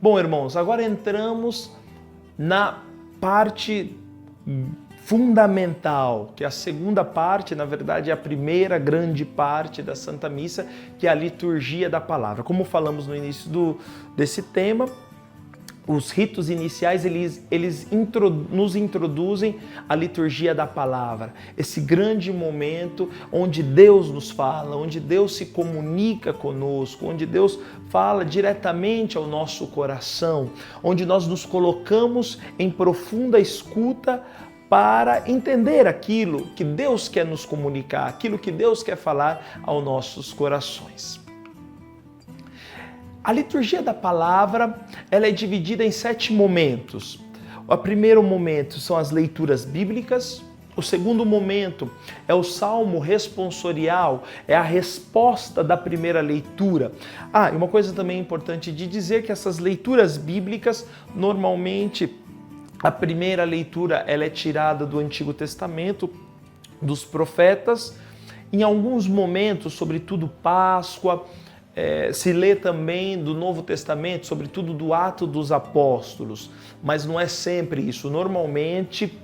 Bom, irmãos, agora entramos na parte fundamental, que é a segunda parte, na verdade é a primeira grande parte da Santa Missa, que é a liturgia da palavra. Como falamos no início desse tema, os ritos iniciais, eles nos introduzem a liturgia da palavra, esse grande momento onde Deus nos fala, onde Deus se comunica conosco, onde Deus fala diretamente ao nosso coração, onde nós nos colocamos em profunda escuta para entender aquilo que Deus quer nos comunicar, aquilo que Deus quer falar aos nossos corações. A liturgia da palavra, ela é dividida em 7 momentos. O primeiro momento são as leituras bíblicas. O segundo momento é o salmo responsorial, é a resposta da primeira leitura. E uma coisa também importante de dizer que essas leituras bíblicas, normalmente, a primeira leitura ela é tirada do Antigo Testamento, dos profetas. Em alguns momentos, sobretudo Páscoa, se lê também do Novo Testamento, sobretudo do Atos dos Apóstolos, mas não é sempre isso, normalmente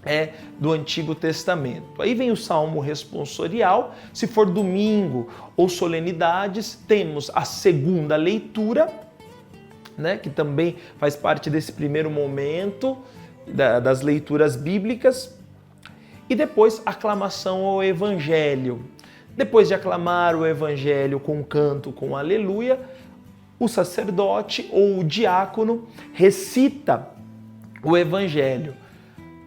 é do Antigo Testamento. Aí vem o Salmo responsorial, se for domingo ou solenidades, temos a segunda leitura, que também faz parte desse primeiro momento das leituras bíblicas, e depois a aclamação ao Evangelho. Depois de aclamar o Evangelho com canto, com aleluia, o sacerdote ou o diácono recita o Evangelho.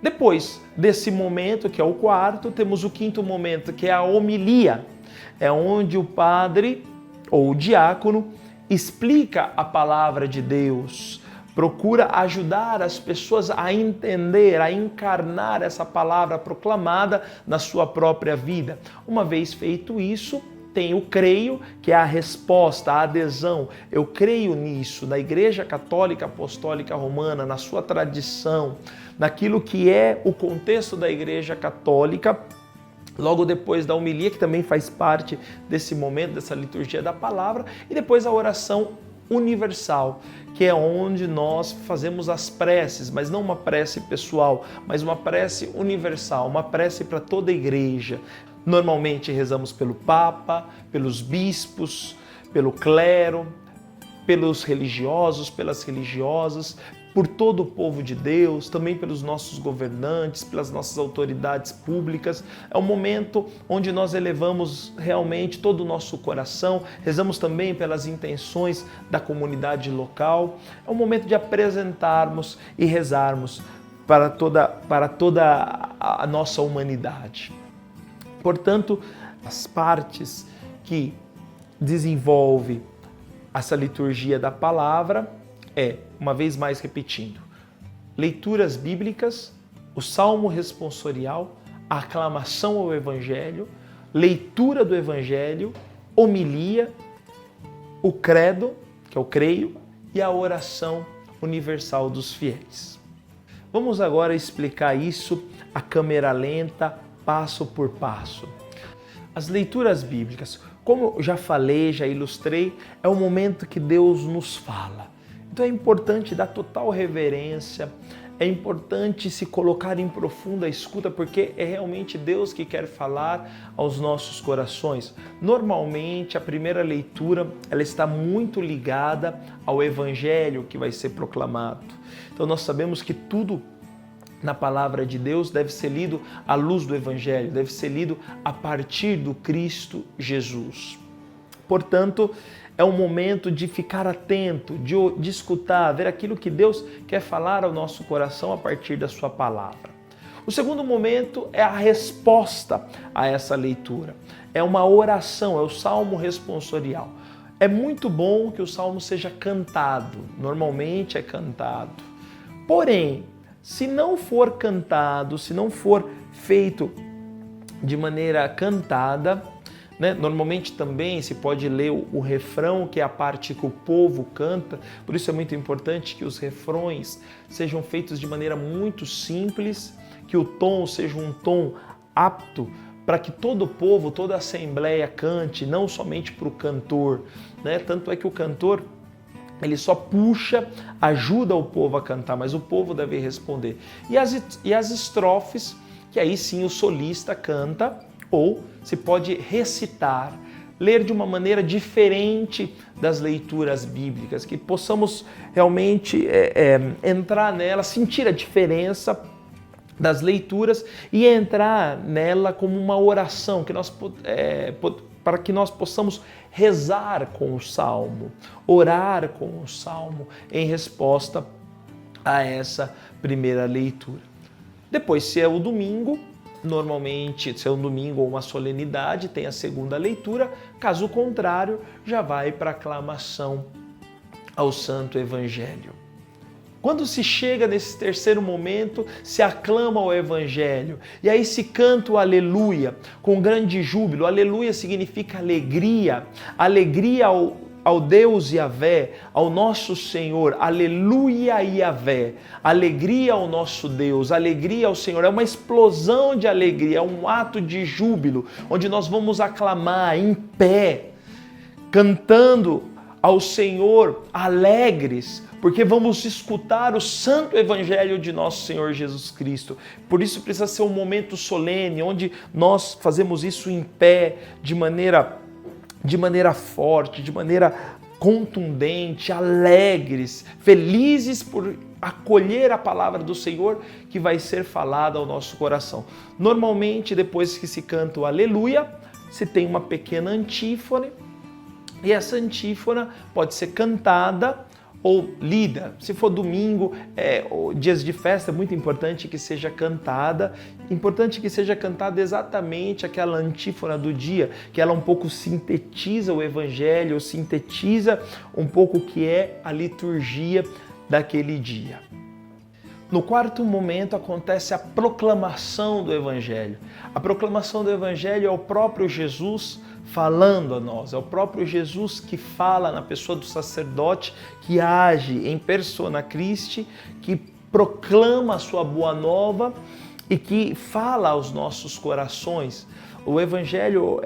Depois desse momento, que é o quarto, temos o quinto momento, que é a homilia. É onde o padre ou o diácono explica a palavra de Deus, procura ajudar as pessoas a entender, a encarnar essa palavra proclamada na sua própria vida. Uma vez feito isso, tem o creio, que é a resposta, a adesão. Eu creio nisso, na Igreja Católica Apostólica Romana, na sua tradição, naquilo que é o contexto da Igreja Católica. Logo depois da homilia, que também faz parte desse momento, dessa liturgia da palavra, e depois a oração universal, que é onde nós fazemos as preces, mas não uma prece pessoal, mas uma prece universal, uma prece para toda a igreja. Normalmente rezamos pelo Papa, pelos bispos, pelo clero, pelos religiosos, pelas religiosas, por todo o povo de Deus, também pelos nossos governantes, pelas nossas autoridades públicas. É um momento onde nós elevamos realmente todo o nosso coração, rezamos também pelas intenções da comunidade local. É um momento de apresentarmos e rezarmos para toda a nossa humanidade. Portanto, as partes que desenvolve essa liturgia da palavra uma vez mais repetindo, leituras bíblicas, o salmo responsorial, a aclamação ao Evangelho, leitura do Evangelho, homilia, o credo, que é o creio, e a oração universal dos fiéis. Vamos agora explicar isso a câmera lenta, passo por passo. As leituras bíblicas, como eu já falei, já ilustrei, é o momento que Deus nos fala. Então é importante dar total reverência, é importante se colocar em profunda escuta, porque é realmente Deus que quer falar aos nossos corações. Normalmente a primeira leitura ela está muito ligada ao Evangelho que vai ser proclamado. Então nós sabemos que tudo na palavra de Deus deve ser lido à luz do Evangelho, deve ser lido a partir do Cristo Jesus. Portanto, é um momento de ficar atento, de escutar, ver aquilo que Deus quer falar ao nosso coração a partir da sua palavra. O segundo momento é a resposta a essa leitura. É uma oração, é o salmo responsorial. É muito bom que o salmo seja cantado, normalmente é cantado. Porém, se não for cantado, se não for feito de maneira cantada, normalmente também se pode ler o refrão, que é a parte que o povo canta, por isso é muito importante que os refrões sejam feitos de maneira muito simples, que o tom seja um tom apto para que todo o povo, toda a assembleia cante, não somente para o cantor. Tanto é que o cantor Ele só puxa, ajuda o povo a cantar, mas o povo deve responder. E as estrofes, que aí sim o solista canta, ou se pode recitar, ler de uma maneira diferente das leituras bíblicas, que possamos realmente entrar nela, sentir a diferença das leituras e entrar nela como uma oração, para que nós possamos rezar com o Salmo, orar com o Salmo em resposta a essa primeira leitura. Depois, se é o domingo, normalmente, se é um domingo ou uma solenidade, tem a segunda leitura, caso contrário, já vai para a aclamação ao Santo Evangelho. Quando se chega nesse terceiro momento, se aclama o Evangelho e aí se canta o Aleluia com grande júbilo. Aleluia significa alegria, alegria ao Deus Yahvé, ao nosso Senhor. Aleluia Yahvé, alegria ao nosso Deus, alegria ao Senhor. É uma explosão de alegria, é um ato de júbilo, onde nós vamos aclamar em pé, cantando ao Senhor alegres, porque vamos escutar o santo evangelho de nosso Senhor Jesus Cristo. Por isso precisa ser um momento solene, onde nós fazemos isso em pé, de maneira forte, de maneira contundente, alegres, felizes por acolher a palavra do Senhor que vai ser falada ao nosso coração. Normalmente, depois que se canta o Aleluia, se tem uma pequena antífona, e essa antífona pode ser cantada ou lida. Se for domingo, dias de festa, é muito importante que seja cantada. Importante que seja cantada exatamente aquela antífona do dia, que ela um pouco sintetiza o Evangelho, ou sintetiza um pouco o que é a liturgia daquele dia. No quarto momento acontece a proclamação do Evangelho. A proclamação do Evangelho é o próprio Jesus falando a nós, é o próprio Jesus que fala na pessoa do sacerdote, que age em persona Christi, que proclama a sua boa nova e que fala aos nossos corações. O Evangelho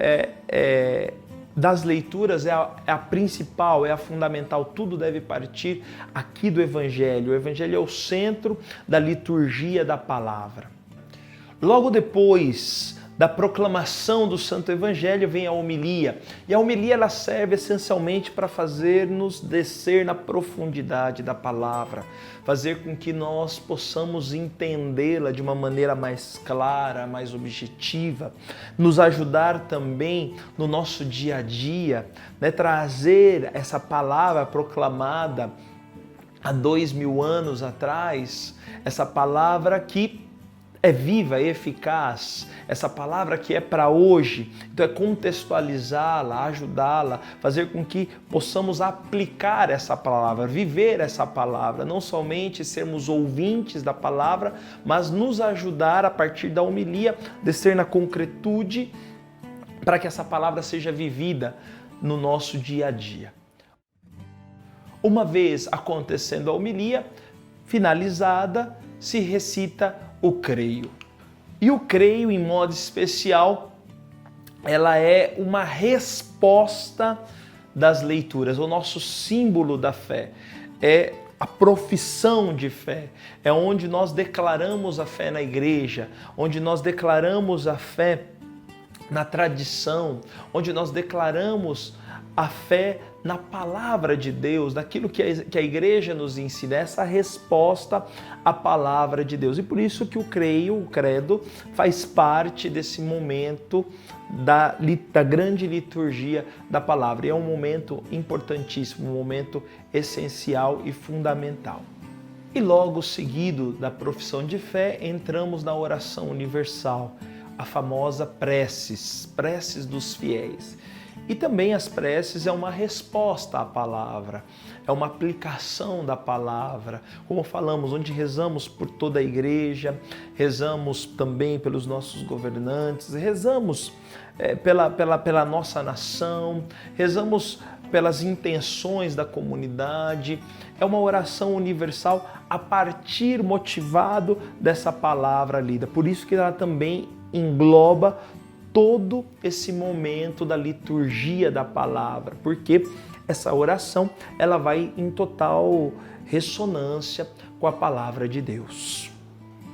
das leituras é a principal, é a fundamental, tudo deve partir aqui do Evangelho. O Evangelho é o centro da liturgia da palavra. Logo depois da proclamação do Santo Evangelho vem a homilia. E a homilia ela serve essencialmente para fazer-nos descer na profundidade da palavra, fazer com que nós possamos entendê-la de uma maneira mais clara, mais objetiva, nos ajudar também no nosso dia a dia, né? Trazer essa palavra proclamada há 2000 anos atrás, essa palavra que é viva, é eficaz, essa palavra que é para hoje. Então é contextualizá-la, ajudá-la, fazer com que possamos aplicar essa palavra, viver essa palavra, não somente sermos ouvintes da palavra, mas nos ajudar a partir da homilia, descer na concretude para que essa palavra seja vivida no nosso dia a dia. Uma vez acontecendo a homilia, finalizada, se recita o creio. E o creio, em modo especial, ela é uma resposta das leituras, o nosso símbolo da fé. É a profissão de fé, é onde nós declaramos a fé na igreja, onde nós declaramos a fé na tradição, onde nós declaramos a fé na palavra de Deus, naquilo que a igreja nos ensina, essa resposta à palavra de Deus. E por isso que o credo, faz parte desse momento da grande liturgia da palavra. E é um momento importantíssimo, um momento essencial e fundamental. E logo seguido da profissão de fé, entramos na oração universal, a famosa preces dos fiéis. E também as preces é uma resposta à palavra, é uma aplicação da palavra. Como falamos, onde rezamos por toda a igreja, rezamos também pelos nossos governantes, rezamos pela nossa nação, rezamos pelas intenções da comunidade. É uma oração universal a partir, motivado dessa palavra lida. Por isso que ela também engloba todo esse momento da liturgia da palavra, porque essa oração ela vai em total ressonância com a palavra de Deus.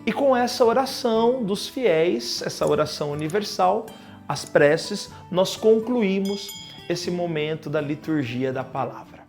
E com essa oração dos fiéis, essa oração universal, as preces, nós concluímos esse momento da liturgia da palavra.